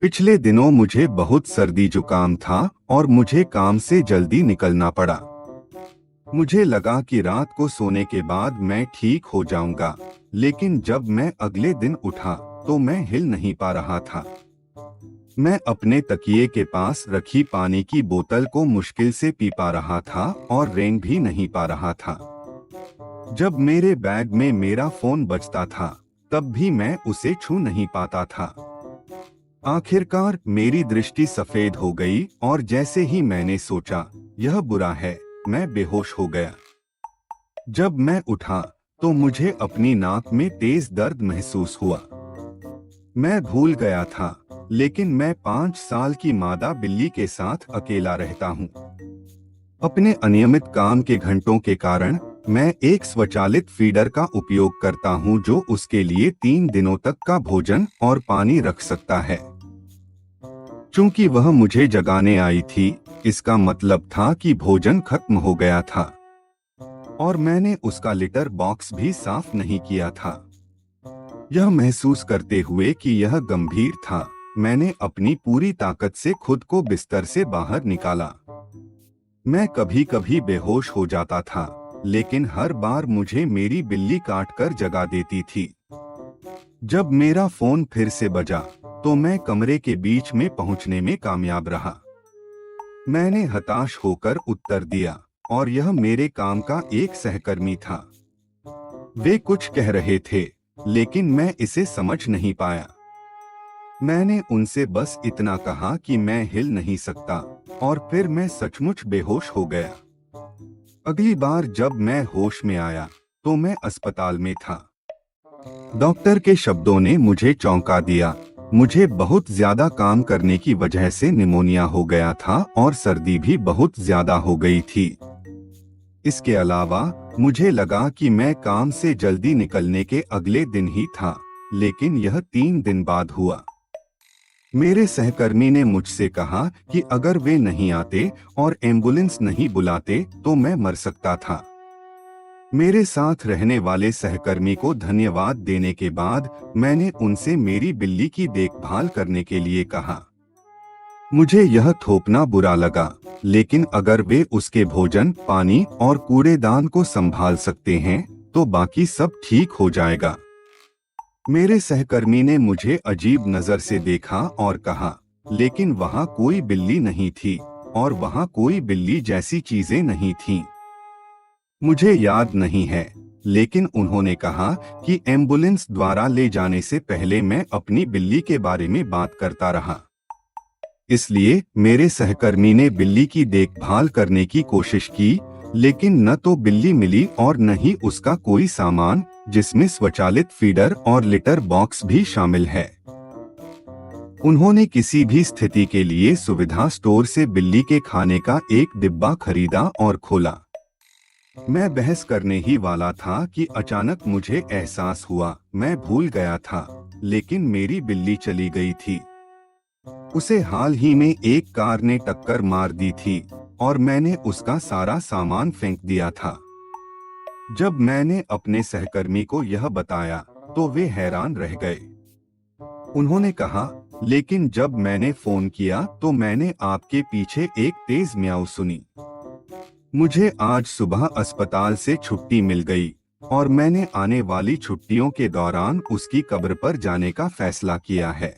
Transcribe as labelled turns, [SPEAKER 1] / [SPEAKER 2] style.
[SPEAKER 1] पिछले दिनों मुझे बहुत सर्दी जुकाम था और मुझे काम से जल्दी निकलना पड़ा। मुझे लगा कि रात को सोने के बाद मैं ठीक हो जाऊंगा, लेकिन जब मैं अगले दिन उठा तो मैं हिल नहीं पा रहा था। मैं अपने तकिए के पास रखी पानी की बोतल को मुश्किल से पी पा रहा था और रेंग भी नहीं पा रहा था। जब मेरे बैग में मेरा फोन बजता था, तब भी मैं उसे छू नहीं पाता था। आखिरकार मेरी दृष्टि सफेद हो गई और जैसे ही मैंने सोचा यह बुरा है, मैं बेहोश हो गया। जब मैं उठा तो मुझे अपनी नाक में तेज दर्द महसूस हुआ। मैं भूल गया था, लेकिन मैं 5 साल की मादा बिल्ली के साथ अकेला रहता हूँ। अपने अनियमित काम के घंटों के कारण मैं एक स्वचालित फीडर का उपयोग करता हूँ जो उसके लिए 3 दिनों तक का भोजन और पानी रख सकता है। चूंकि वह मुझे जगाने आई थी, इसका मतलब था कि भोजन खत्म हो गया था और मैंने उसका लिटर बॉक्स भी साफ नहीं किया था। यह महसूस करते हुए कि यह गंभीर था, मैंने अपनी पूरी ताकत से खुद को बिस्तर से बाहर निकाला। मैं कभी कभी बेहोश हो जाता था, लेकिन हर बार मुझे मेरी बिल्ली काट कर जगा देती थी। जब मेरा फोन फिर से बजा, तो मैं कमरे के बीच में पहुंचने में कामयाब रहा। मैंने हताश होकर उत्तर दिया और यह मेरे काम का एक सहकर्मी था। वे कुछ कह रहे थे, लेकिन मैं इसे समझ नहीं पाया। मैंने उनसे बस इतना कहा कि मैं हिल नहीं सकता और फिर मैं सचमुच बेहोश हो गया। अगली बार जब मैं होश में आया, तो मैं अस्पताल में था। डॉक्टर के शब्दों ने मुझे चौंका दिया। मुझे बहुत ज्यादा काम करने की वजह से निमोनिया हो गया था और सर्दी भी बहुत ज्यादा हो गई थी। इसके अलावा मुझे लगा कि मैं काम से जल्दी निकलने के अगले दिन ही था, लेकिन यह 3 दिन बाद हुआ। मेरे सहकर्मी ने मुझसे कहा कि अगर वे नहीं आते और एम्बुलेंस नहीं बुलाते तो मैं मर सकता था। मेरे साथ रहने वाले सहकर्मी को धन्यवाद देने के बाद मैंने उनसे मेरी बिल्ली की देखभाल करने के लिए कहा। मुझे यह थोपना बुरा लगा, लेकिन अगर वे उसके भोजन, पानी और कूड़ेदान को संभाल सकते हैं, तो बाकी सब ठीक हो जाएगा। मेरे सहकर्मी ने मुझे अजीब नजर से देखा और कहा, लेकिन वहाँ कोई बिल्ली नहीं थी और वहाँ कोई बिल्ली जैसी चीजें नहीं थीं। मुझे याद नहीं है, लेकिन उन्होंने कहा कि एम्बुलेंस द्वारा ले जाने से पहले मैं अपनी बिल्ली के बारे में बात करता रहा। इसलिए मेरे सहकर्मी ने बिल्ली की देखभाल करने की कोशिश की, लेकिन न तो बिल्ली मिली और न ही उसका कोई सामान, जिसमें स्वचालित फीडर और लिटर बॉक्स भी शामिल है। उन्होंने किसी भी स्थिति के लिए सुविधा स्टोर से बिल्ली के खाने का एक डिब्बा खरीदा और खोला। मैं बहस करने ही वाला था कि अचानक मुझे एहसास हुआ मैं भूल गया था, लेकिन मेरी बिल्ली चली गई थी। उसे हाल ही में एक कार ने टक्कर मार दी थी और मैंने उसका सारा सामान फेंक दिया था। जब मैंने अपने सहकर्मी को यह बताया, तो वे हैरान रह गए। उन्होंने कहा, लेकिन जब मैंने फोन किया तो मैंने आपके पीछे एक तेज म्याऊ सुनी। मुझे आज सुबह अस्पताल से छुट्टी मिल गई और मैंने आने वाली छुट्टियों के दौरान उसकी कब्र पर जाने का फैसला किया है।